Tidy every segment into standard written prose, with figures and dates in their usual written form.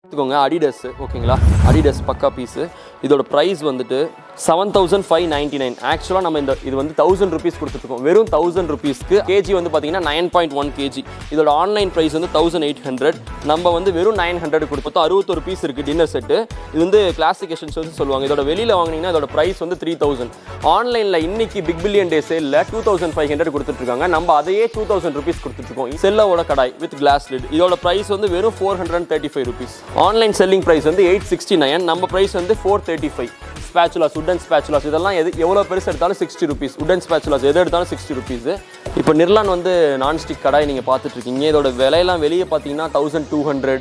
Adidas, ஓகேங்களா Adidas பக்கா piece இதோட பிரைஸ் வந்துட்டு 7599 ஆக்சுவலா நம்ம இது வந்து 1000 rupees கொடுத்துட்டோம் வெறும் 1000 rupeesக்கு kg வந்து பாத்தீங்கன்னா 9.1 kg இதோட ஆன்லைன் பிரைஸ் வந்து 1800 நம்ம வந்து வெறும் 900 கொடுத்தோம் 61 பீஸ் இருக்கு டின்னர் செட் இது வந்து கிளாசிஃபிகேஷன்ஸ் வந்து சொல்லுவாங்க இதோட வெளியில வாங்குனீங்கன்னா இதோட பிரைஸ் வந்து 3000 ஆன்லைன்ல இன்னைக்கு பிக் பில்லியன் டே சேல்ல 2500 கொடுத்துட்டு இருக்காங்க நம்ம அதையே 2000 rupees கொடுத்துட்டு இருக்கோம் செல்லோட கடாய் வித் கிளாஸ் லிட் இதோட பிரைஸ் வந்து வெறும் 435 rupees ஆன்லைன் செல்லிங் பிரைஸ் வந்து 869 நம்ம பிரைஸ் வந்து 435 spatulas wooden spatulas இதெல்லாம் எவ்வளவு பெருசு எடுத்தாலும் 60 rupees wooden spatulas எது எடுத்தாலும் 60 rupees இப்போ நிர்லான் வந்து நான் ஸ்டிக் கடாய் நீங்க பார்த்துட்டு இருக்கீங்க இதோட விலை எல்லாம் வெளிய பாத்தீங்கன்னா 1200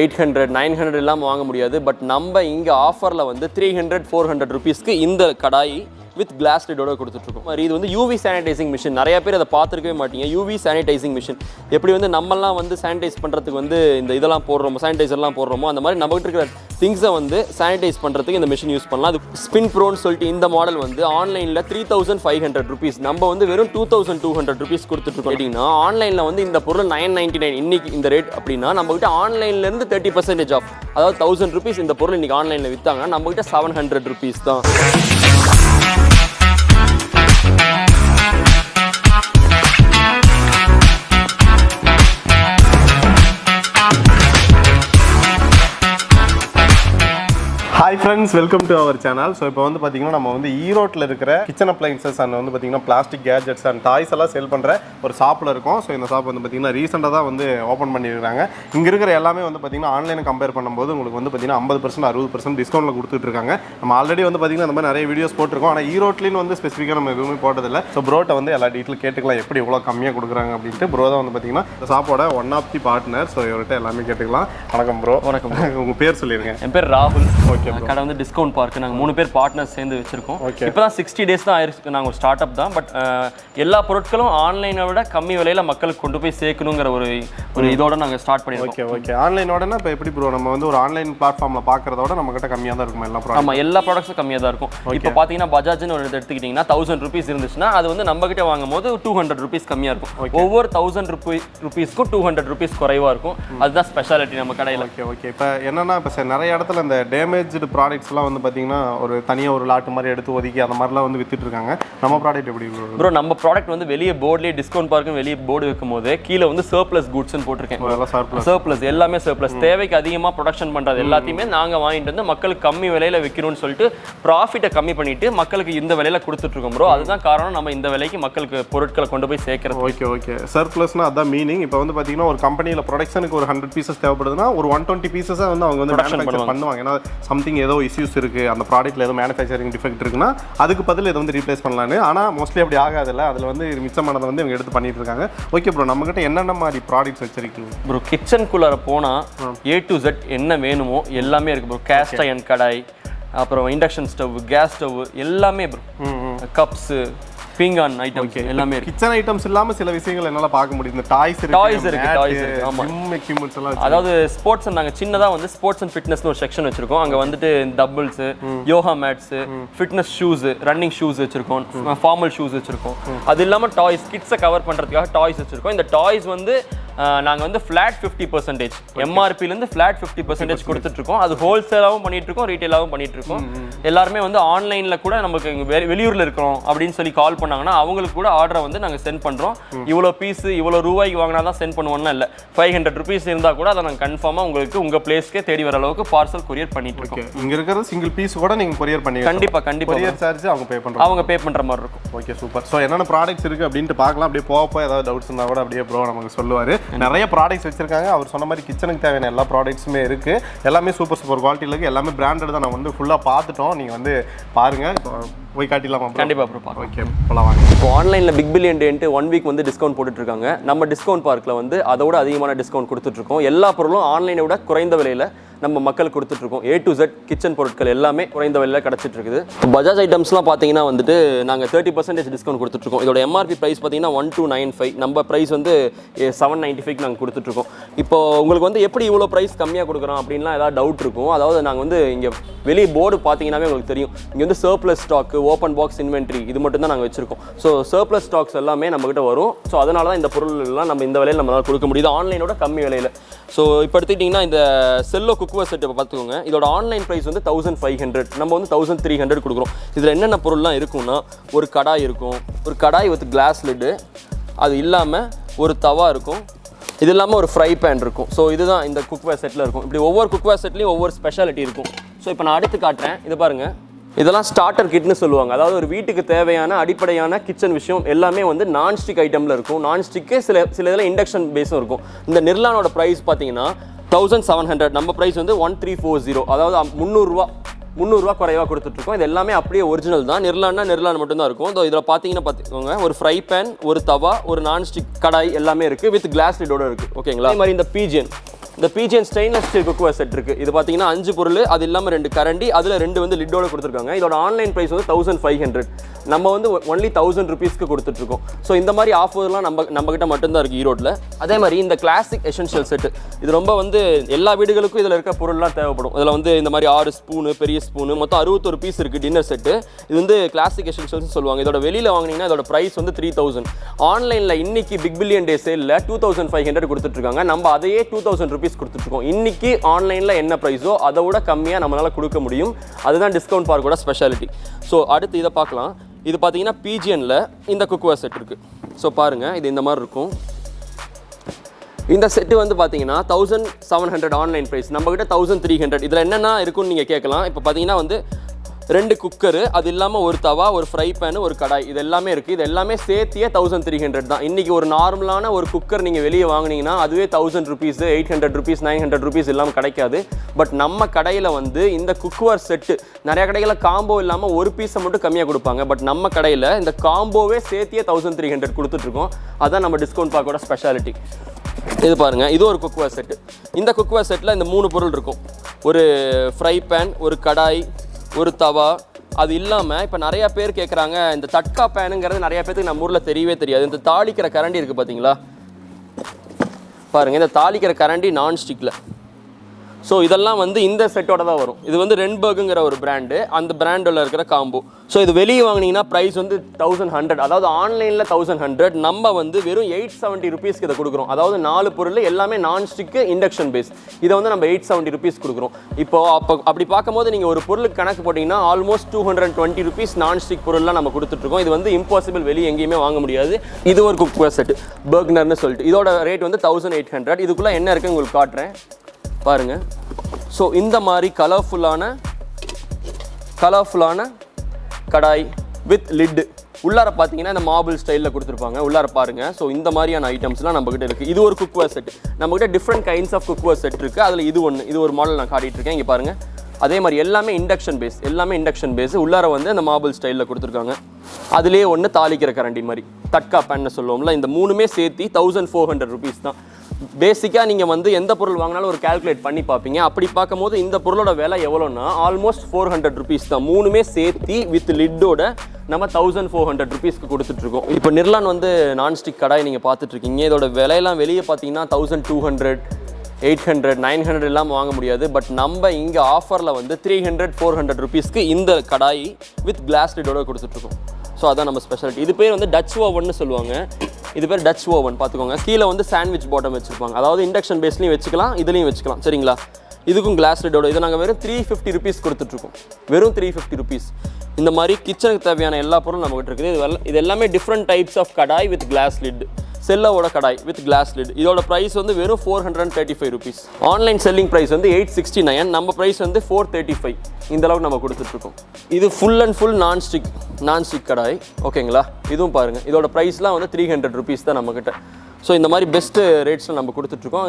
800 900 எல்லாம் வாங்க முடியாது பட் நம்ம இங்க ஆஃபர்ல வந்து 300 400 rupeesக்கு இந்த கடாய் with glass lid ஓட கொடுத்துட்டு இருக்கோம் இது வந்து UV sanitizing machine நிறைய பேர் அதை பார்த்திருக்கவே மாட்டீங்க UV sanitizing machine எப்படி வந்து நம்மலாம் வந்து சானிடைஸ் பண்றதுக்கு வந்து இந்த இதெல்லாம் போடுறோம் சானிடைசர்லாம் போடுறோமோ அந்த மாதிரி நம்ம கிட்ட இருக்கிற திங்ஸை வந்து சானிடைஸ் பண்றதுக்கு இந்த மெஷின் யூஸ் பண்ணலாம் அது ஸ்பின் ப்ரோன்னு சொல்லிட்டு இந்த மாடல் வந்து ஆன்லைன்ல 3500 rupees நம்ம வந்து வெறும் 2200 rupees கொடுத்துட்டு இருக்கோம் அப்படின்னா ஆன்லைன்ல வந்து இந்த பொருள் 999 இன்னைக்கு இந்த ரேட் அப்படின்னா நம்ம கிட்ட ஆன்லைன்ல இருந்து 30% ஆஃப் அதாவது 1000 rupees இந்த பொருள் இன்னைக்கு ஆன்லைன்ல வித்தாங்கன்னா நம்ம கிட்ட 700 rupees தான் Hi friends, welcome to our channel. So இப்போ வந்து பாத்தீங்கன்னா நம்ம வந்து ஈரோட்ல இருக்கிற கிச்சன் அப்ளையன்சஸ் and வந்து பாத்தீங்கன்னா பிளாஸ்டிக் கேட்ஜெட்ஸ் and டாய்ஸ் எல்லாம் சேல் பண்ற ஒரு ஷாப்ல இருக்கோம். ஸோ இந்த ஷாப் வந்து பாத்தீங்கன்னா ரீசெண்டா தான் வந்து ஓபன் பண்ணிருக்காங்க. இங்க இருக்கிற எல்லாமே வந்து பாத்தீங்கன்னா ஆன்லைன் கம்பேர் பண்ணும்போது உங்களுக்கு வந்து பாத்தீங்கன்னா 50% 60% டிஸ்கவுண்ட்ல கொடுத்துட்டு இருக்காங்க. நம்ம ஆல்ரெடி வந்து பாத்தீங்கன்னா இந்த மாதிரி நிறைய வீடியோஸ் போட்டுருக்கோம். ஆனா ஈரோட்லயும் வந்து ஸ்பெசிஃபிக்கா நம்ம எதுவுமே போட்டது இல்ல. ஸோ ப்ரோட்ட வந்து எல்லா டீட்டெயில் கேட்டுக்கலாம் எப்படி இவ்வளவு கம்மியா கொடுக்குறாங்க அப்படின்ட்டு ப்ரோ தான் வந்து பாத்தீங்கன்னா இந்த ஷாப்போட one of the partner. So இவர்கிட்ட எல்லாமே கேட்டுக்கலாம். வணக்கம் ப்ரோ. வணக்கம். உங்க பேர் சொல்லிருங்க. என் பேர் ராகுல். ஓகே. கடை வந்து டிஸ்கவுண்ட் பார்க் நாங்கள் 3 பேர் பார்ட்னர்ஸ் சேர்ந்து வச்சிருக்கோம் இப்போதான் 60 days தான் ஆயிருக்கு நாங்கள் ஒரு ஸ்டார்ட் அப் தான் பட் எல்லா பொருட்களும் ஆன்லைனை விட கம்மி விலையில மக்களுக்கு கொண்டு போய் சேர்க்கணுங்கிற ஒரு இதோட நாங்கள் ஸ்டார்ட் பண்ணிருக்கோம் ஓகே ஆன்லைனோடனா இப்போ எப்படி ப்ரோ நம்ம வந்து ஒரு ஆன்லைன் பிளாட்ஃபார்ம்ல பார்க்கறதோட நம்ம கிட்ட கம்மியா தான் இருக்கும் எல்லா ப்ராடக்ட்ஸ் ஆமா எல்லா ப்ராடக்ட்ஸும் கம்மியா தான் இருக்கும் இப்போ பாத்தீங்கன்னா பஜாஜ்னு ஒரு எடுத்துக்கிட்டீங்கன்னா 1000 rupees இருந்துச்சுன்னா அது வந்து நம்ம கிட்ட வாங்கும்போது 200 rupees கம்மியா இருக்கும் ஒவ்வொரு 1000 rupeesக்கும் 200 rupees குறைவா இருக்கும் அதுதான் ஸ்பெஷாலிட்டி நம்ம கடையில ஓகே இப்போ என்னன்னா இப்போ நிறைய இடத்துல இந்த டேமேஜ்டு ப்ராடக்ட்ஸ் எல்லாம் வந்து பாத்தீங்கன்னா ஒரு தனியா ஒரு லாட் மாதிரி எடுத்து ஒதுக்கி அந்த மாதிரிலாம் வந்து வித்துட்டு இருக்காங்க நம்ம ப்ராடக்ட் எப்படி ப்ரோ நம்ம ப்ராடக்ட் வந்து வெளியே போர்ட்லயே டிஸ்கவுண்ட் பார்க்கும் வெளியே போர்டு வைக்கும்போது கீழே வந்து சர்ப்ளஸ் குட்ஸ்னு போட்டிருக்கேன் சர்ப்ளஸ் எல்லாமே சர்ப்ளஸ் தேவைக்கு அதிகமா ப்ரொடக்ஷன் பண்றது எல்லாத்தையுமே நாங்க வாங்கிட்டு வந்து மக்களுக்கு கம்மி விலையில விற்கணும்னு சொல்லிட்டு ப்ராஃபிட்டை கம்மி பண்ணிட்டு மக்களுக்கு இந்த விலையில கொடுத்துட்டு இருக்கோம் ப்ரோ அதுதான் காரணம் நம்ம இந்த விலைக்கு மக்களுக்கு பொருட்களை கொண்டு போய் சேர்க்கறது ஓகே சர்ப்ளஸ்னா அதான் மீனிங் இப்போ வந்து பாத்தீங்கன்னா ஒரு கம்பெனில ப்ரொடக்ஷனுக்கு ஒரு 100 பீசஸ் தேவைப்படுதுன்னா ஒரு 120 பீசஸ் வந்து அவங்க வந்து மேனுஃபேக்சர் பண்ணுவாங்க ஏன்னா சம்திங் ஏதோ இஷ்யூஸ் இருக்கு அந்த ப்ராடக்ட்ல ஏதோ மேனுஃபேக்சரிங் டிஃபெக்ட் இருக்குன்னா அதுக்கு பதில் இதை வந்து ரீப்ளேஸ் பண்ணலான்னு ஆனால் மோஸ்ட்லி அப்படி ஆகாதில்ல அதில் வந்து மிச்சமானதை வந்து இவங்க எடுத்து பண்ணிட்டு இருக்காங்க ஓகே ப்ரோ நம்மகிட்ட என்னென்ன மாதிரி ப்ராடக்ட்ஸ் வச்சிருக்கீங்க ப்ரோ கிச்சனுக்குள்ளார போனால் A to Z என்ன வேணுமோ எல்லாமே இருக்கு ப்ரோ கேஸ்ட் அயர்ன் கடாய் அப்புறம் இண்டக்ஷன் ஸ்டவ் கேஸ் ஸ்டவ் எல்லாமே ப்ரோ கப்ஸு பீங்கான் ஐட்டம்ஸ் எல்லாமே இருக்கு கிச்சன் ஐட்டம்ஸ் இல்லாம சில விஷயங்கள் என்னால பார்க்க முடியுது டாய்ஸ் இருக்கு ஆமா ஜிம் எக்யூப்மெண்ட்ஸ் எல்லாம் அதாவது ஸ்போர்ட்ஸ் நாங்க சின்னதா வந்து ஸ்போர்ட்ஸ் அண்ட் ஃபிட்னஸ்னு ஒரு செக்ஷன் வச்சிருக்கோம் அங்க வந்துட்டு dumbbells yoga mats fitness shoes running shoes வச்சிருக்கோம் ஃபார்மல் ஷூஸ் வச்சிருக்கோம் அது இல்லாம டாய்ஸ் கிட்ஸை கவர் பண்றதுக்காக டாய்ஸ் வச்சிருக்கோம் இந்த டாய்ஸ் வந்து நாங்க வந்து ஃபிளாட் 50% எம்ஆர்பில இருந்து ஃபிளாட் 50% கொடுத்துட்டு இருக்கோம் அது ஹோல்சேலாவும் பண்ணிட்டு இருக்கோம் ரீட்டைலாவும் பண்ணிட்டு இருக்கோம் எல்லாருமே வந்து ஆன்லைன்ல கூட நமக்கு வெளியூர்ல இருக்கிறோம் அப்படின்னு சொல்லி கால் பண்ணாங்கன்னா அவங்களுக்கு கூட ஆர்டரை வந்து நாங்க சென்ட் பண்றோம் இவ்வளோ பீஸ் இவ்வளோ ரூபாய்க்கு வாங்கினா தான் சென்ட் பண்ணுவோம்னா இல்லை 500 rupees இருந்தா கூட அதை நாங்கள் கன்ஃபார்மா உங்களுக்கு உங்க பிளேஸ்க்கே தேடி வர அளவுக்கு பார்சல் கொரியர் பண்ணிட்டு இருக்கோம் இங்க இருக்கிற சிங்கிள் பீஸ் கூட நீங்க கொரியர் பண்ணி கண்டிப்பா கொரியர் சார்ஜ் அவங்க பே பண்ற மாதிரி இருக்கும் ஓகே சூப்பர் ஸோ என்னென்ன ப்ராடக்ட்ஸ் இருக்கு அப்படின்ட்டு பார்க்கலாம் அப்படியே போக ஏதாவது டவுட்ஸ் இருந்தா கூட அப்படியே ப்ரோ நமக்கு சொல்லுவாரு நிறைய ப்ராடக்ட்ஸ் வச்சிருக்காங்க அவர் சொன்ன மாதிரி கிச்சனுக்கு தேவையான எல்லா ப்ராடக்ட்ஸுமே இருக்கு எல்லாமே சூப்பர் குவாலிட்டியில் இருக்கு எல்லாமே பிராண்டட் தான் நம்ம வந்து ஃபுல்லாக பார்த்துட்டோம் நீங்க வந்து பாருங்க போய் காட்டிடலாமா கண்டிப்பா ப்ரோ ஓகே போலாம் வாங்க இப்போ ஆன்லைன்ல பிக் பில்லியன் டேன்ட்டு 1 வீக் வந்து டிஸ்கவுண்ட் போட்டுட்டு இருக்காங்க நம்ம டிஸ்கவுண்ட் பார்க்ல வந்து அதோட அதிகமான டிஸ்கவுண்ட் கொடுத்துட்டு இருக்கோம் எல்லா பொருளும் ஆன்லைனை விட குறைந்த விலையில நம்ம மக்கள் கொடுத்துட்டு இருக்கோம் A to Z கிச்சன் பொருட்கள் எல்லாமே குறைந்த விலையில கிடைச்சிட்டு இருக்குது பஜாஜ் ஐட்டம்ஸ்லாம் பார்த்தீங்கன்னா வந்துட்டு நாங்கள் 30% டிஸ்கவுண்ட் கொடுத்துட்டு இருக்கோம் இதோட எம்ஆர்பி பிரைஸ் பார்த்தீங்கன்னா 1295 நம்ம பிரைஸ் வந்து 795 நாங்கள் கொடுத்துட்டு இருக்கோம் இப்போ உங்களுக்கு வந்து எப்படி இவ்வளோ பிரைஸ் கம்மியாக கொடுக்குறோம் அப்படின்லாம் ஏதாவது டவுட் இருக்கும் அதாவது நாங்கள் வந்து இங்கே வெளியே போர்டு பார்த்தீங்கன்னாவே உங்களுக்கு தெரியும் இங்கே வந்து surplus stock open box inventory இது மட்டும் தான் நாங்கள் வச்சிருக்கோம் ஸோ சர்ப்ளஸ் ஸ்டாக்ஸ் எல்லாமே நம்மகிட்ட வரும் ஸோ அதனால தான் இந்த பொருள் எல்லாம் நம்ம இந்த விலையில் நம்மளால் கொடுக்க முடியுது ஆன்லைனோட கம்மி விலையில் ஸோ இப்போ எடுத்துக்கிட்டிங்கன்னா இந்த செல்லோ குக்வேர் செட் பார்த்துக்கோங்க. இதோட ஆன்லைன் ப்ரைஸ் வந்து 1500, நம்ம வந்து 1300 கொடுக்குறோம். இதில் என்னென்ன பொருள்லாம் இருக்கும்னா ஒரு கடாய் இருக்கும், ஒரு கடாய் வித் கிளாஸ் லிட்டு, அது இல்லாமல் ஒரு தவா இருக்கும், இது இல்லாமல் ஒரு ஃப்ரை பேன் இருக்கும். ஸோ இதுதான் இந்த குக்வேர் செட்டில் இருக்கும். இப்படி ஒவ்வொரு குக்வேர் செட்லேயும் ஒவ்வொரு ஸ்பெஷாலிட்டி இருக்கும். ஸோ இப்போ நான் அடுத்து காட்டுறேன். இது பாருங்கள், இதெல்லாம் ஸ்டார்டர் கிட்னு சொல்லுவாங்க. அதாவது ஒரு வீட்டுக்கு தேவையான அடிப்படையான கிச்சன் விஷயம் எல்லாமே வந்து நான்ஸ்டிக் ஐட்டமில் இருக்கும். நான்ஸ்டிக்கு சில இதில் இண்டக்ஷன் பேஸும் இருக்கும். இந்த நிர்லானோட ப்ரைஸ் பார்த்தீங்கன்னா 1700, நம்ம ப்ரைஸ் வந்து 1340, அதாவது 300 குறைவாக கொடுத்துட்ருக்கோம். இது எல்லாமே அப்படியே ஒரிஜினல் தான். நிர்லான் மட்டும்தான் இருக்கும். இதில் பார்த்தீங்கன்னா பார்த்துக்கோங்க, ஒரு ஃப்ரை பேன், ஒரு தவா, ஒரு நான்ஸ்டிக் கடாய் எல்லாமே இருக்குது, வித் கிளாஸ் லிட்டோட இருக்குது. ஓகேங்களா? அதே மாதிரி இந்த pigeon stainless steel cookware set இருக்குது. இது பார்த்தீங்கன்னா 5 பொருள், அது இல்லாமல் 2 கரண்டி, அதில் 2 வந்து லிட்டோட கொடுத்துருக்காங்க. இதோட ஆன்லைன் ப்ரைஸ் வந்து 1500, நம்ம வந்து ஒன்லி 1000 ருபீஸ்க்கு கொடுத்துட்ருக்கோம். ஸோ இந்த மாதிரி ஆஃபர்லாம் நம்மகிட்ட மட்டும்தான் இருக்குது ஈரோட்டில். அதே மாதிரி இந்த கிளாசிக் எசென்ஷியல் செட்டு, இது ரொம்ப வந்து எல்லா வீடுகளுக்கும் இதில் இருக்க பொருள்லாம் தேவைப்படும். இதில் வந்து இந்த மாதிரி 6 ஸ்பூனு, பெரிய ஸ்பூனு, மொத்தம் 61 பீஸ் இருக்குது டின்னர் செட்டு. இது வந்து கிளாசிக் எசென்ஷியல்ஸ்னு சொல்லுவாங்க. இதோட வெளியில் வாங்கினீங்கன்னா இதோட ப்ரைஸ் வந்து 3000. ஆன்லைனில் இன்னைக்கு பிக் பில்லியன் டே சேலில் 2500 கொடுத்துட்ருக்காங்க. நம்ம அதையே 2000 ருபீஸ் கொடுத்துட்ருக்கோம். இன்னைக்கு ஆன்லைனில் என்ன ப்ரைஸோ அதை விட கம்மியாக நம்மளால் கொடுக்க முடியும். அதுதான் டிஸ்கவுண்ட் பார்க்கோட ஸ்பெஷாலிட்டி. ஸோ அடுத்து இதை பார்க்கலாம். இது பார்த்தீங்கன்னா பீஜியனில் இந்த குக்வேர் செட் இருக்குது. ஸோ பாருங்கள், இது இந்த மாதிரி இருக்கும். இந்த செட்டு வந்து பார்த்தீங்கன்னா 1700 ஆன்லைன் ப்ரைஸ், நம்மக்கிட்ட 1300. இதில் என்னென்ன இருக்குன்னு நீங்கள் கேட்கலாம். இப்போ பார்த்தீங்கன்னா வந்து 2 குக்கரு, அது இல்லாமல் ஒரு தவா, ஒரு ஃப்ரை பேனு, ஒரு கடாய், இது எல்லாமே இருக்குது. இது எல்லாமே சேர்த்தியே 1300 தான். இன்றைக்கி ஒரு நார்மலான ஒரு குக்கர் நீங்கள் வெளியே வாங்கினீங்கன்னா அதுவே 1000 ருபீஸ், 800 ருபீஸ், 900 ருபீஸ் இல்லாமல் கிடைக்காது. பட் நம்ம கடையில் வந்து இந்த குக்வேர் செட்டு, நிறைய கடைகளில் காம்போ இல்லாமல் ஒரு பீஸை மட்டும் கம்மியாக கொடுப்பாங்க. பட் நம்ம கடையில் இந்த காம்போவே சேர்த்தியே 1300 கொடுத்துட்ருக்கோம். அதுதான் நம்ம டிஸ்கவுண்ட் பார்க்கோட ஸ்பெஷாலிட்டி. இது பாருங்கள், இது ஒரு குக்வேர் செட்டு. இந்த குக்வேர் செட்டில் இந்த 3 பொருள் இருக்கும். ஒரு ஃப்ரை பேன், ஒரு கடாய், ஒரு தவா. அது இல்லாமல் இப்போ நிறையா பேர் கேட்குறாங்க, இந்த தட்கா பேனுங்கிறது நிறையா பேருக்கு நம்ம ஊரில் தெரியவே தெரியாது. இந்த தாளிக்கிற கரண்டி இருக்குது பார்த்தீங்களா, பாருங்கள், இந்த தாளிக்கிற கரண்டி நான்ஸ்டிக்கில். ஸோ இதெல்லாம் வந்து இந்த செட்டோட தான் வரும். இது வந்து ரென்பர்க்குங்கிற ஒரு பிராண்டு, அந்த பிராண்டில் இருக்கிற காம்போ. ஸோ இது வெளியே வாங்கினீங்கன்னா ப்ரைஸ் வந்து 1100, அதாவது ஆன்லைனில் 1100, நம்ம வந்து வெறும் 870 ருபீஸ்க்கு இதை கொடுக்குறோம். அதாவது 4 பொருள் எல்லாமே நான்ஸ்டிக்கு இண்டக்ஷன் பேஸ். இதை வந்து நம்ம 870 ருபீஸ் கொடுக்குறோம். அப்படி பார்க்கும்போது நீங்கள் ஒரு பொருளுக்கு கணக்கு போட்டிங்கன்னா ஆல்மோஸ்ட் 220 ருபீஸ் நான்ஸ்டிக் பொருள்லாம் நம்ம கொடுத்துட்ருக்கோம். இது வந்து இம்பாசிபிள், வெளியே எங்கேயுமே வாங்க முடியாது. இது ஒரு குக்வேர் செட்டு, பர்க்னர்னு சொல்லிட்டு. இதோட ரேட் வந்து 1800. இதுக்குள்ளே என்ன இருக்குன்னு உங்களுக்கு காட்டுறேன் பாருங்கள். ஸோ இந்த மாதிரி கலர்ஃபுல்லான கடாய் வித் லிட்டு, உள்ளார பார்த்தீங்கன்னா இந்த மார்பிள் ஸ்டைலில் கொடுத்துருப்பாங்க. உள்ளார பாருங்கள். ஸோ இந்த மாதிரியான ஐட்டம்ஸ்லாம் நம்மகிட்ட இருக்குது. இது ஒரு குக்வேர் செட். நம்மகிட்ட different kinds of cookware set இருக்குது. அதில் இது ஒரு மாடல் நான் காட்டிகிட்டு இருக்கேன். இங்கே பாருங்கள். அதே மாதிரி எல்லாமே இண்டக்ஷன் பேஸ். உள்ளார வந்து அந்த மார்பிள் ஸ்டைலில் கொடுத்துருக்காங்க. அதுலேயே ஒன்று தாளிக்கிற கரண்டி மாதிரி, தட்கா பேன்னு சொல்லுவோம்ல. இந்த 3மே சேர்த்து 1400 ருபீஸ் தான். பேசிக்காக நீங்கள் வந்து எந்த பொருள் வாங்கினாலும் ஒரு கால்குலேட் பண்ணி பார்ப்பீங்க. அப்படி பார்க்கும்போது இந்த பொருளோட விலை எவ்வளோன்னா ஆல்மோஸ்ட் 400 ருபீஸ் தான். 3மே சேர்த்து வித் லிட்டோட நம்ம 1400 ருபீஸ்க்கு கொடுத்துட்ருக்கோம். இப்போ நிர்லான் வந்து நான்ஸ்டிக் கடாய் நீங்கள் பார்த்துட்ருக்கீங்க. இதோட விலையெல்லாம் வெளியே பார்த்தீங்கன்னா 1200, 800, 900 இல்லாமல் வாங்க முடியாது. பட் நம்ம இங்கே ஆஃபரில் வந்து 300, 400 ருபீஸ்க்கு இந்த கடாய் வித் கிளாஸ் லிட்டோட கொடுத்துட்ருக்கோம். ஸோ அதான் நம்ம ஸ்பெஷாலிட்டி. இது பேர் வந்து டச் ஓவன்னு சொல்லுவாங்க. இது பேர் டச் ஓவன் பார்த்துக்கோங்க. கீழே வந்து சாண்ட்விச் பாட்டம் வச்சுருப்பாங்க. அதாவது இண்டக்ஷன் பேஸ்லையும் வச்சுக்கலாம், இதுலேயும் வச்சுக்கலாம். சரிங்களா? இதுக்கும் கிளாஸ் லிட்டோட. இதை நாங்கள் வெறும் 350 ருபீஸ் கொடுத்துட்ருக்கோம். வெறும் 350 ருபீஸ். இந்த மாதிரி கிச்சனுக்கு தேவையான எல்லா பொருளும் நம்மகிட்ட இருக்குது. இது எல்லாமே different types of kadai with glass lid. செல்லோட கடாய் வித் கிளாஸ் லிட். இதோட ப்ரைஸ் வந்து வெறும் 435 ருபீஸ். ஆன்லைன் செல்லிங் ப்ரைஸ் வந்து 869. நம்ம ப்ரைஸ் வந்து 435. இந்த அளவுக்கு நம்ம கொடுத்துட்ருக்கோம். இது ஃபுல் அண்ட் ஃபுல் நான்ஸ்டிக் கடாய். ஓகேங்களா? இதுவும் பாருங்கள். இதோட ப்ரைஸ்லாம் வந்து 300 ருபீஸ் தான் நம்மக்கிட்ட. ஸோ இந்த மாதிரி பெஸ்ட்டு ரேட்ஸில் நம்ம கொடுத்துட்ருக்கோம்.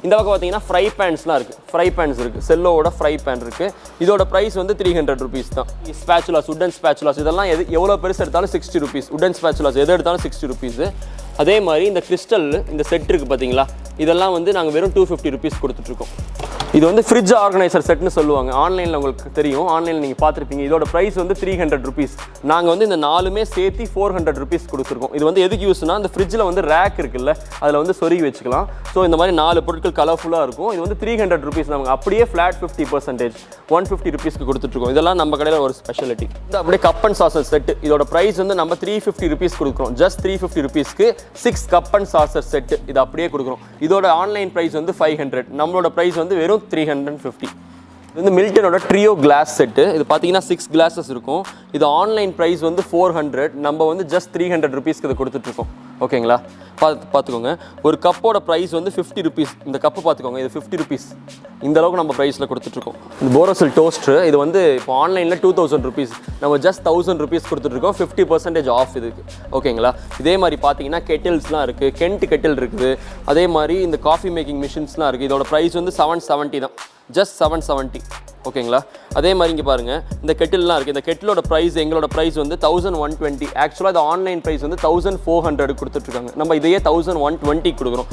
இந்த பக்கம் பார்த்தீங்கன்னா ஃப்ரை பேன்ஸ்லாம் இருக்குது. ஃப்ரை பேன்ஸ் இருக்குது. செல்லோட ஃப்ரை பேன் இருக்குது. இதோட ப்ரைஸ் வந்து 300 ருபீஸ் தான். ஸ்பேச்சுலாஸ், உட்டன் ஸ்பேச்சுலாஸ், இதெல்லாம் எவ்வளோ பெருசு எடுத்தாலும் 60 ருபீஸ். உட்டன் ஸ்பேச்சுலாஸ் எது எடுத்தாலும் 60 ருபீஸ். அதே மாதிரி இந்த கிறிஸ்டல், இந்த செட் இருக்குது பார்த்தீங்களா, இதெல்லாம் வந்து நாங்கள் வெறும் 250 ருபீஸ் கொடுத்துட்ருக்கோம். இது வந்து ஃப்ரிட்ஜ் ஆர்கனைசர் செட்னு சொல்லுவாங்க. ஆன்லைனில் உங்களுக்கு தெரியும், ஆன்லைனில் நீங்கள் பார்த்துருப்பீங்க. இதோட ப்ரைஸ் வந்து 300 ருபீஸ். நாங்கள் வந்து இந்த 4மே சேர்த்து 400 ருபீஸ் கொடுத்துருக்கோம். இது வந்து எதுக்கு யூஸ்னா, இந்த ஃப்ரிட்ஜில் வந்து ரேக் இருக்குல்ல, அதில் வந்து சொருகி வச்சுக்கலாம். ஸோ இந்த மாதிரி 4 பொருட்கள் கலர்ஃபுல்லாக இருக்கும். இது வந்து 300 ருபீஸ். நமக்கு அப்படியே ஃப்ளாட் 50%, 150 ருபீஸ்க்கு கொடுத்துட்ருக்கோம். இதெல்லாம் நம்ம கடையில் ஒரு ஸ்பெஷாலிட்டி. இது அப்படியே கப் அண்ட் சாசர் செட்டு. இதோட ப்ரைஸ் வந்து நம்ம 350 ருபீஸ் கொடுக்குறோம். ஜஸ்ட் 350 ருபீஸ்க்கு 6 கப் அண்ட் சாசர் செட்டு இது அப்படியே கொடுக்குறோம். இதோட ஆன்லைன் ப்ரைஸ் வந்து 500, நம்மளோட ப்ரைஸ் வந்து வெறும் 350. இது வந்து மில்டனோட ட்ரியோ கிளாஸ் செட்டு. இது பார்த்தீங்கன்னா 6 கிளாஸஸ் இருக்கும். இது ஆன்லைன் ப்ரைஸ் வந்து 400, நம்ம வந்து ஜஸ்ட் 300 ருபீஸ்க்கு இதை கொடுத்துட்ருக்கோம். ஓகேங்களா? பார்த்துக்கோங்க. ஒரு கப்போட ப்ரைஸ் வந்து 50 ருபீஸ். இந்த கப்பு பார்த்துக்கோங்க, இது 50 ருபீஸ். இந்த அளவுக்கு நம்ம ப்ரைஸில் கொடுத்துட்ருக்கோம். இந்த போரோசில் டோஸ்ட்ரு இது வந்து இப்போ ஆன்லைனில் 2000 ருபீஸ், நம்ம ஜஸ்ட் 1000 ருபீஸ் கொடுத்துட்ருக்கோம். 50% ஆஃப் இதுக்கு. ஓகேங்களா? இதே மாதிரி பார்த்தீங்கன்னா கெட்டில்ஸ்லாம் இருக்குது, கென்ட் கெட்டில் இருக்குது. அதே மாதிரி இந்த காஃபி மேக்கிங் மிஷின்ஸ்லாம் இருக்குது. இதோட ப்ரைஸ் வந்து 770 தான், ஜஸ்ட் 770. ஓகேங்களா? அதே மாதிரி இங்கே பாருங்கள், இந்த கெட்டில்லாம் இருக்குது. இந்த கெட்டிலோட ப்ரைஸ் எங்களோட ப்ரைஸ் வந்து 1120. ஆக்சுவலாக இது ஆன்லைன் ப்ரைஸ் வந்து 1400 கொடுத்துட்ருக்காங்க. நம்ம இதையே 1120 கொடுக்குறோம்.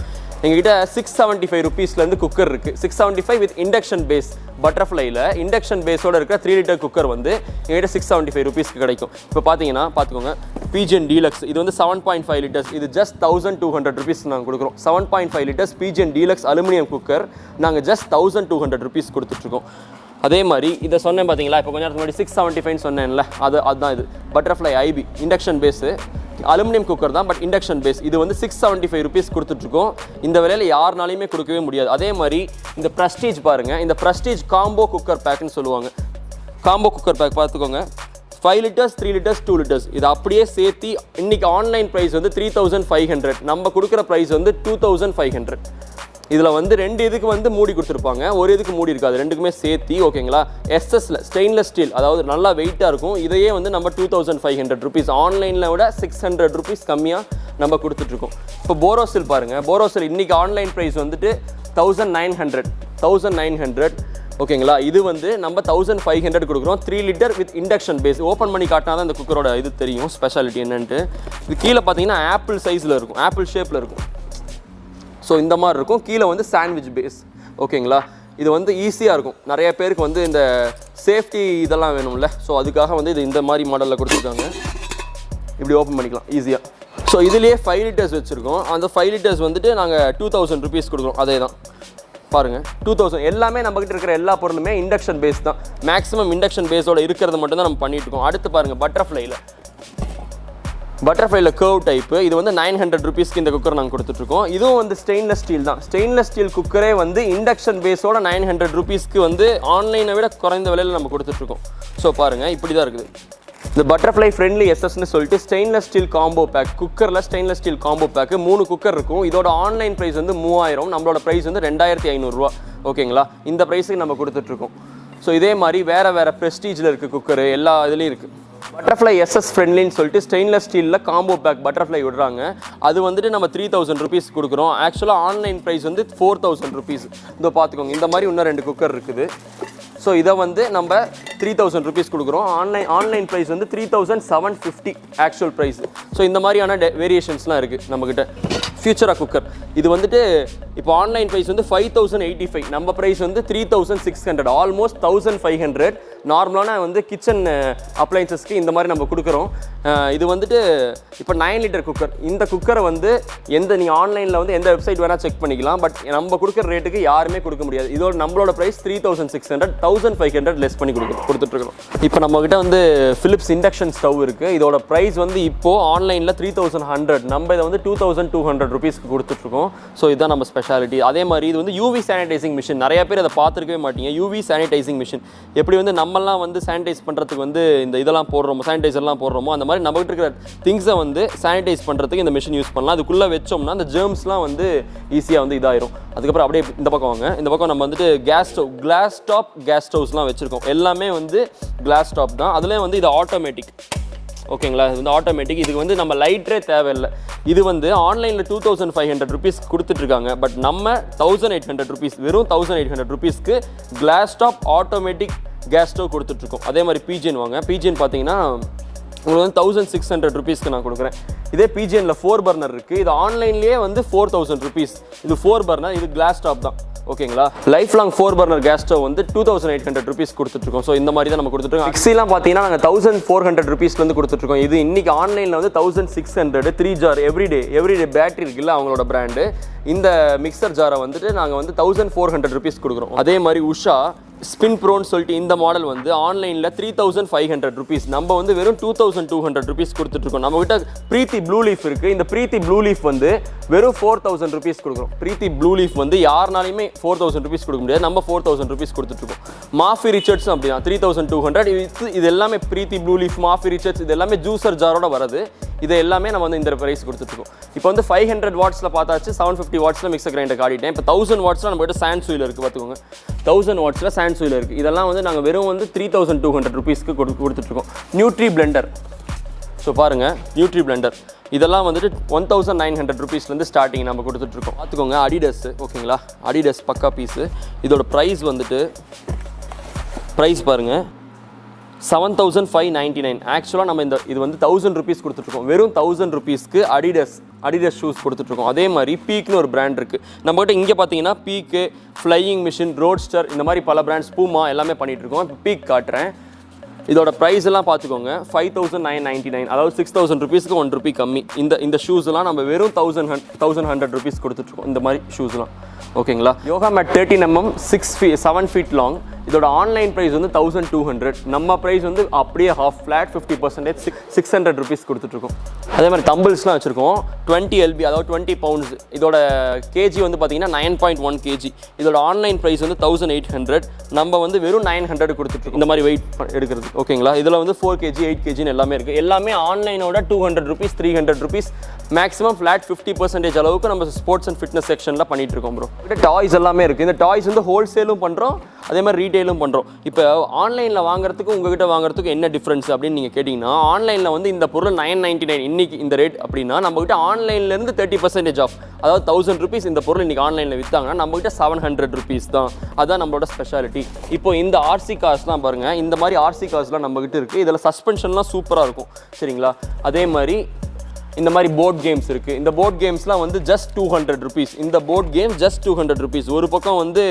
எங்ககிட்ட 675 ருபீஸ்லேருந்து குக்கர் இருக்குது. 675 வித் இண்டக்ஷன் பேஸ். பட்டர்ஃப்ளைல இண்டக்ஷன் பேஸோட இருக்கிற 3 லிட்டர் குக்கர் வந்து எங்ககிட்ட 675 ருபீஸ்க்கு கிடைக்கும். இப்போ பார்த்தீங்கன்னா பார்த்துக்கோங்க, பிஜிஎன் டீலக்ஸ் இது வந்து 7.5 லிட்டர்ஸ். இது ஜஸ்ட் 1200 ருபீஸ் நாங்கள் கொடுக்குறோம். 7.5 லிட்டர்ஸ் பிஜிஎன் டீலக்ஸ் அலுமினியம் குக்கர் நாங்கள் ஜஸ்ட் 1200 ருபீஸ் கொடுத்துட்ருக்கோம். அதே மாதிரி இதை சொன்னேன் பார்த்தீங்களா, இப்போ கொஞ்ச நேரத்துக்கு முன்னாடி 675 சொன்னேன்ல, அதுதான் இது butterfly IP induction base. Aluminium cooker தான், பட் இண்டக்ஷன் பேஸ். இது வந்து 675 ருபீஸ் கொடுத்துட்ருக்கோம். இந்த விலையில் யாருனாலையுமே கொடுக்கவே முடியாது. அதே மாதிரி இந்த ப்ரெஸ்டீஜ் பாருங்கள், இந்த ப்ரெஸ்டீஜ் காம்போ குக்கர் பேக்குன்னு சொல்லுவாங்க. காம்போ குக்கர் பேக் பார்த்துக்கோங்க, 5 லிட்டர்ஸ், 3 லிட்டர்ஸ், 2 லிட்டர்ஸ். இது அப்படியே சேர்த்து இன்றைக்கி ஆன்லைன் ப்ரைஸ் வந்து 3500, நம்ம கொடுக்குற ப்ரைஸ் வந்து 2500. இதில் வந்து 2 இதுக்கு வந்து மூடி கொடுத்துருப்பாங்க, ஒரு இதுக்கு மூடி இருக்காது, ரெண்டுக்குமே சேர்த்தி. ஓகேங்களா? எஸ்எஸ்ல ஸ்டெயின்லெஸ் ஸ்டீல், அதாவது நல்லா வெயிட்டாக இருக்கும். இதையே வந்து நம்ம 2500 ருபீஸ், ஆன்லைனில் விட 600 ருபீஸ் கம்மியாக நம்ம கொடுத்துட்ருக்கோம். இப்போ போரோசில் பாருங்கள், போரோசில் இன்றைக்கி ஆன்லைன் ப்ரைஸ் வந்துட்டு 1900. ஓகேங்களா? இது வந்து நம்ம 1500 கொடுக்குறோம். 3 litre with induction base. Open பண்ணி காட்டினா தான் இந்த குக்கரோட இது தெரியும், ஸ்பெஷாலிட்டி என்னன்ட்டு. இது கீழே பார்த்தீங்கன்னா ஆப்பிள் சைஸில் இருக்கும், ஆப்பிள் ஷேப்பில் இருக்கும். ஸோ இந்த மாதிரி இருக்கும். கீழே வந்து சாண்ட்விச் பேஸ். ஓகேங்களா? இது வந்து ஈஸியாக இருக்கும். நிறைய பேருக்கு வந்து இந்த சேஃப்டி இதெல்லாம் வேணும்ல, ஸோ அதுக்காக வந்து இது இந்த மாதிரி மாடலில் கொடுத்துருக்காங்க. இப்படி ஓப்பன் பண்ணிக்கலாம் ஈஸியாக. ஸோ இதுலேயே 5 லிட்டர்ஸ் வச்சுருக்கோம். அந்த 5 லிட்டர்ஸ் வந்துட்டு நாங்கள் 2000 ருபீஸ் கொடுக்குறோம். அதே தான் பாருங்கள், 2000. எல்லாமே நம்மகிட்ட இருக்கிற எல்லா பொருளுமே இண்டக்ஷன் பேஸ் தான். மேக்ஸிமம் இண்டக்ஷன் பேஸோட இருக்கிறது மட்டும் தான் நம்ம பண்ணிட்டு இருக்கோம். அடுத்து பாருங்கள், பட்டர்ஃப்ளைல கர்வ் டைப்பு. இது வந்து 900 ருபீஸ்க்கு இந்த குக்கர் நாங்கள் கொடுத்துட்ருக்கோம். இதுவும் வந்து ஸ்டெயின்லெஸ் ஸ்டீல் தான். ஸ்டெயின்லெஸ் ஸ்டீல் குக்கரே வந்து இண்டக்ஷன் பேஸோட 900 ருபீஸ்க்கு வந்து ஆன்லைனை விட குறைந்த விலையில் நம்ம கொடுத்துட்ருக்கோம். ஸோ பாருங்கள், இப்படி தான் இருக்குது. இந்த பட்டர்ஃப்ளை ஃப்ரெண்ட்லி எஸ்எஸ்ன்னு சொல்லிட்டு ஸ்டெயின்லெஸ் ஸ்டீல் காம்போ பேக். குக்கரில் stainless steel combo pack 3 cooker இருக்கும். இதோட ஆன்லைன் ப்ரைஸ் வந்து 3000, நம்மளோட ப்ரைஸ் வந்து 2500 ரூபா. ஓகேங்களா? இந்த ப்ரைஸுக்கு நம்ம கொடுத்துட்ருக்கோம். ஸோ இதே மாதிரி வேறு ப்ரெஸ்டீஜில் இருக்குது குக்கரு, எல்லா இதுலேயும் இருக்குது. பட்டர்ஃப்ளை எஸ்எஸ் ஃப்ரெண்ட்லின்னு சொல்லிட்டு ஸ்டெயின்லெஸ் ஸ்டீலில் காம்போ பேக் பட்டர்ஃப்ளை விடுறாங்க. அது வந்துட்டு நம்ம 3000 ருபீஸ் கொடுக்குறோம். ஆக்சுவலாக ஆன்லைன் ப்ரைஸ் வந்து 4000 ருபீஸ். இதோ பார்த்துக்கோங்க, இந்த மாதிரி இன்னும் 2 குக்கர் இருக்குது. ஸோ இதை வந்து நம்ம 3000 ருபீஸ் கொடுக்குறோம். ஆன்லைன் ப்ரைஸ் வந்து 3750 ஆக்சுவல் ப்ரைஸ். ஸோ இந்த மாதிரியான வேரியேஷன்ஸ்லாம் இருக்குது நம்மக்கிட்ட. ஃபியூச்சரா குக்கர் இது வந்துட்டு இப்போ ஆன்லைன் ப்ரைஸ் வந்து 5085, நம்ம ப்ரைஸ் வந்து 3600, ஆல்மோஸ்ட் 1500. நார்மலான வந்து கிச்சன் அப்ளைன்சஸ்க்கு இந்த மாதிரி நம்ம கொடுக்குறோம். இது வந்துட்டு இப்போ 9 லிட்டர் குக்கர். இந்த குக்கரை வந்து நீங்கள் ஆன்லைனில் வந்து எந்த வெப்சைட் வேணால் செக் பண்ணிக்கலாம். பட் நம்ம கொடுக்குற ரேட்டுக்கு யாருமே கொடுக்க முடியாது. இதோட நம்மளோட ப்ரைஸ் 3600, 1500 லெஸ் பண்ணி கொடுத்துட்ருக்கோம். இப்போ நம்மக்கிட்ட வந்து ஃபிலிப்ஸ் இண்டக்ஷன் ஸ்டவ் இருக்குது. இதோட ப்ரைஸ் வந்து இப்போது ஆன்லைனில் 3100, நம்ம இதை வந்து 2200 ருபீஸ்க்கு கொடுத்துட்ருக்கோம். ஸோ இதுதான் நம்ம ஸ்பெஷாலிட்டி. அதே மாதிரி இது வந்து யூவி சானிடைசிங் மிஷின். நிறைய பேர் அதை பார்த்துருக்கவே மாட்டீங்க. யூவி சானிடைசிங் மிஷின் எப்படி வந்து நம்மலாம் வந்து சானிடைஸ் பண்ணுறதுக்கு வந்து இந்த இதெல்லாம் போடுறோமோ, சானிடைசர்லாம் போடுறோமோ, அந்த மாதிரி நம்மகிட்ட இருக்கிற திங்ஸை வந்து சானிடைஸ் பண்ணுறதுக்கு இந்த மிஷின் யூஸ் பண்ணலாம். அதுக்குள்ளே வச்சோம்னா அந்த ஜெர்ம்ஸ்லாம் வந்து ஈஸியாக வந்து இதாயிரும். அதுக்கப்புறம் அப்படியே இந்த பக்கம் வாங்க. இந்த பக்கம் நம்ம வந்துட்டு கிளாஸ் டாப் கேஸ் ஸ்டவ்ஸ்லாம் வச்சுருக்கோம். எல்லாமே வந்து கிளாஸ் டாப் தான். அதுலேயே வந்து இது ஆட்டோமேட்டிக். ஓகேங்களா? இது வந்து ஆட்டோமேட்டிக். இதுக்கு வந்து நம்ம லைட்டரே தேவையில்லை. இது வந்து ஆன்லைனில் 2500 ருபீஸ் கொடுத்துட்ருக்காங்க. பட் நம்ம 1800 ருபீஸ், வெறும் 1800 ருபீஸ்க்கு class top automatic gas stove கொடுத்துட்ருக்கோம். அதே மாதிரி பிஜிஎன் வாங்க. பிஜிஎன் பார்த்தீங்கன்னா உங்களுக்கு வந்து 1600 ருபீஸ்க்கு நான் கொடுக்குறேன். இதே பிஜிஎனில் 4 பர்னர் இருக்குது. இது ஆன்லைன்லேயே வந்து 4000 ருபீஸ். இது 4 பர்னர், இது கிளாஸ் டாப் தான். ஓகேங்களா? Life long 4 burner gas stove வந்து 2800 ருபீஸ் கொடுத்துட்ருக்கோம். ஸோ இந்த மாதிரி தான் நம்ம கொடுத்துட்ருக்கோம். மிக்ஸிலாம் பார்த்தீங்கன்னா நாங்கள் 1400 ருபீஸ்லேருந்து கொடுத்துட்ருக்கோம். இது இன்றைக்கி ஆன்லைனில் வந்து 1600. 3 ஜார் எவ்ரிடே பேட்டரி இருக்குல்ல, அவங்களோட பிராண்டு. இந்த மிக்சர் ஜாரை வந்துட்டு நாங்கள் வந்து 1400 ருபீஸ் கொடுக்குறோம். அதே மாதிரி உஷா ஸ்பின் ப்ரோன்னு சொல்லிட்டு இந்த மாடல் வந்து ஆன்லைனில் 3500 ருபீஸ், நம்ம வந்து வெறும் 2200 ருபீஸ் கொடுத்துட்ருக்கோம். நம்மகிட்ட ப்ரீத்தி ப்ளூ லீஃப் இருக்குது. இந்த ப்ரீத்தி ப்ளூ லீஃப் வந்து வெறும் 4000 ருபீஸ் கொடுக்குறோம். ப்ரீத்தி ப்ளூ லீஃப் வந்து யாருனாலையுமே 4000 ருபீஸ் கொடுக்க முடியாது, நம்ம 4000 ருபீஸ் கொடுத்துட்ருக்கோம். மாஃபி ரிச்சர்ட்ஸும் அப்படி தான் 3200. இது எல்லாமே ப்ரீத்தி ப்ளூ லீஃப், மாஃபி ரிச்சர்ட்ஸ், இது எல்லாமே ஜூசர் ஜாரோட வருது. இது எல்லாமே நம்ம வந்து இந்த ப்ரைஸ் கொடுத்துட்ருக்கோம். இப்போ வந்து 500 வாட்ஸில் பார்த்தாச்சு, 750 வாட்ஸில் மிக்சர் கிரைண்டர் காட்டிட்டேன். இப்போ 1000 வாட்ஸில் நம்மகிட்ட சான்சூயில் இருக்குது, பார்த்துக்கோங்க. 1000 வாட்ஸில் சான்சூயில் இருக்குது. இதெல்லாம் வந்து நாங்கள் வெறும் வந்து 3200 ருபீஸ்க்கு கொடுத்துட்ருக்கோம். நியூட்ரி பிளெண்டர், ஸோ பாருங்கள், நியூட்ரி பிளெண்டர் இதெல்லாம் வந்துட்டு 1900 ருபீஸ்லேருந்து ஸ்டார்டிங் நம்ம கொடுத்துட்ருக்கோம். பார்த்துக்கோங்க, அடிடஸ், ஓகேங்களா, அடிடஸ் பக்கா பீஸு. இதோட ப்ரைஸ் வந்துட்டு ப்ரைஸ் பாருங்கள் 7599. ஆக்சுவலாக நம்ம இது வந்து 1000 ருபீஸ் கொடுத்துட்ருக்கோம். வெறும் 1000 ருபீஸ்க்கு அடிடஸ் ஷூஸ் கொடுத்துட்ருக்கோம். அதே மாதிரி பீக்னு ஒரு பிராண்ட் இருக்குது நம்மகிட்ட. இங்கே பார்த்தீங்கன்னா பீக்கு, ஃப்ளையிங் மிஷின், ரோட்ஸ்டர், இந்த மாதிரி பல பிராண்ட்ஸ், பூமா எல்லாமே பண்ணிகிட்ருக்கோம். இப்போ பீக் காட்டுறேன். இதோட ப்ரைஸ் எல்லாம் பார்த்துக்கோங்க 5999, அதாவது 6000 ருபீஸ்க்கு 1 ரூபி கம்மி. இந்த ஷூஸ்லாம் நம்ம வெறும் 1100 ருபீஸ் கொடுத்துட்ருக்கோம். இந்த மாதிரி ஷூஸ்லாம், ஓகேங்களா. Yoga mat 13mm 7 feet long. இதோட ஆன்லைன் ப்ரைஸ் வந்து 1200. நம்ம ப்ரைஸ் வந்து அப்படியே ஹாஃப் ஃப்ளாட் 50%, 600 ருபீஸ் கொடுத்துட்ருக்கோம். அதே மாதிரி தம்பிள்ஸ்லாம் வச்சுருக்கோம் 20 lb, அதாவது 20 pounds. இதோட கேஜி வந்து பார்த்தீங்கன்னா 9.1 kg. இதோட ஆன்லைன் ப்ரைஸ் வந்து 1800. நம்ம வந்து வெறும் 900 கொடுத்துட்ருக்கோம் இந்த மாதிரி வெயிட் எடுக்கிறது, ஓகேங்களா. இதில் வந்து 4 kg, 8 kgன்னு எல்லாமே இருக்குது. எல்லாமே ஆன்லைனோட 200 ருபீஸ், 300 ருபீஸ், மேக்ஸிமம் ஃப்ளாட் 50% அளவுக்கு நம்ம ஸ்போர்ட்ஸ் அண்ட் ஃபிட்னஸ் செக்ஷனில் பண்ணிகிட்டு இருக்கோம் ப்ரோ. டாய்ஸ் எல்லாமே இருக்குது. இந்த டாய்ஸ் வந்து ஹோல்சேலும் பண்ணுறோம், அதே மாதிரி ரீட்டெயிலும் பண்ணுறோம். இப்போ ஆன்லைனில் வாங்குறதுக்கு உங்ககிட்ட வாங்குறதுக்கு என்ன டிஃப்ரென்ஸ் அப்படின்னு நீங்கள் கேட்டிங்கன்னா, ஆன்லைனில் வந்து இந்த பொருள் 999 இன்னைக்கு இந்த ரேட் அப்படின்னா, நம்மகிட்ட ஆன்லைன்லேருந்து 30% ஆஃப், அதாவது 1000 ருபீஸ் இந்த பொருள் இன்றைக்கி ஆன்லைனில் விற்றாங்கன்னா நம்மகிட்ட 700 ருபீஸ் தான். அதுதான் நம்மளோட ஸ்பெஷாலிட்டி. இப்போ இந்த ஆர்சி கார்ஸ்லாம் பாருங்கள், இந்த மாதிரி ஆர்சி கார்ஸ்லாம் நம்மகிட்ட இருக்குது. இதில் சஸ்பென்ஷன்லாம் சூப்பராக இருக்கும், சரிங்களா. அதே மாதிரி இந்த மாதிரி போர்ட் கேம்ஸ் இருக்குது. இந்த போர்ட் கேம்ஸ்லாம் வந்து ஜஸ்ட் 200 ருபீஸ். இந்த போர்ட் கேம் ஜஸ்ட் 200 ருபீஸ். ஒரு பக்கம் வந்து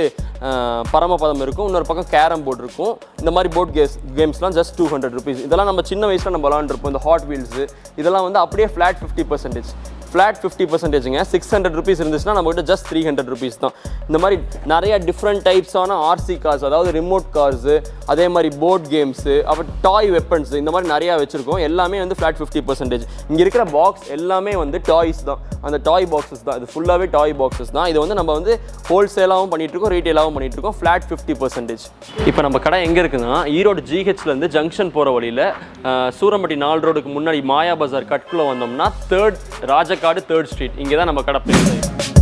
பரமபதம் இருக்கும், இன்னொரு பக்கம் கேரம் போர்டு இருக்கும். இந்த மாதிரி போர்ட் கேம்ஸ்லாம் ஜஸ்ட் 200 ருபீஸ். இதெல்லாம் நம்ம சின்ன வயசில் நம்ம விளாண்டுருப்போம். இந்த ஹாட் வீல்ஸு இதெல்லாம் வந்து அப்படியே ஃப்ளாட் 50%, ஃப்ளாட் 50%ங்க. 600 ருபீஸ் இருந்துச்சுன்னா நம்மகிட்ட ஜஸ்ட் 300 ருபீஸ் தான். இந்த மாதிரி நிறைய டிஃப்ரெண்ட் டைப்ஸான ஆர்சி கார்ஸ், அதாவது ரிமோட் கார்ஸு, அதே மாதிரி போர்ட் கேம்ஸு, அப்புறம் டாய் வெப்பன்ஸ், இந்த மாதிரி நிறையா வச்சுருக்கோம். எல்லாமே வந்து ஃப்ளாட் 50%. இங்கே இருக்கிற பாக்ஸ் எல்லாமே வந்து டாய்ஸ் தான், அந்த டாய் பாக்ஸஸ் தான். இது ஃபுல்லாகவே டாய் பாக்ஸஸ் தான். இது வந்து நம்ம வந்து ஹோல்சேலாகவும் பண்ணிகிட்ருக்கோம், ரீட்டெயிலாகவும் பண்ணிகிட்ருக்கோம், ஃப்ளாட் 50%. இப்போ நம்ம கடை எங்கே இருக்குதுன்னா, ஈரோடு ஜிஹெச்லேருந்து ஜங்ஷன் போகிற வழியில் சூரம்பட்டி 4 ரோடுக்கு முன்னாடி மாயா பஜார் கட்குள்ளே வந்தோம்னா 3rd ராஜா காடு 3rd ஸ்ட்ரீட், இங்கே தான் நம்ம கடை பிளேஸ் ஆகிடும்.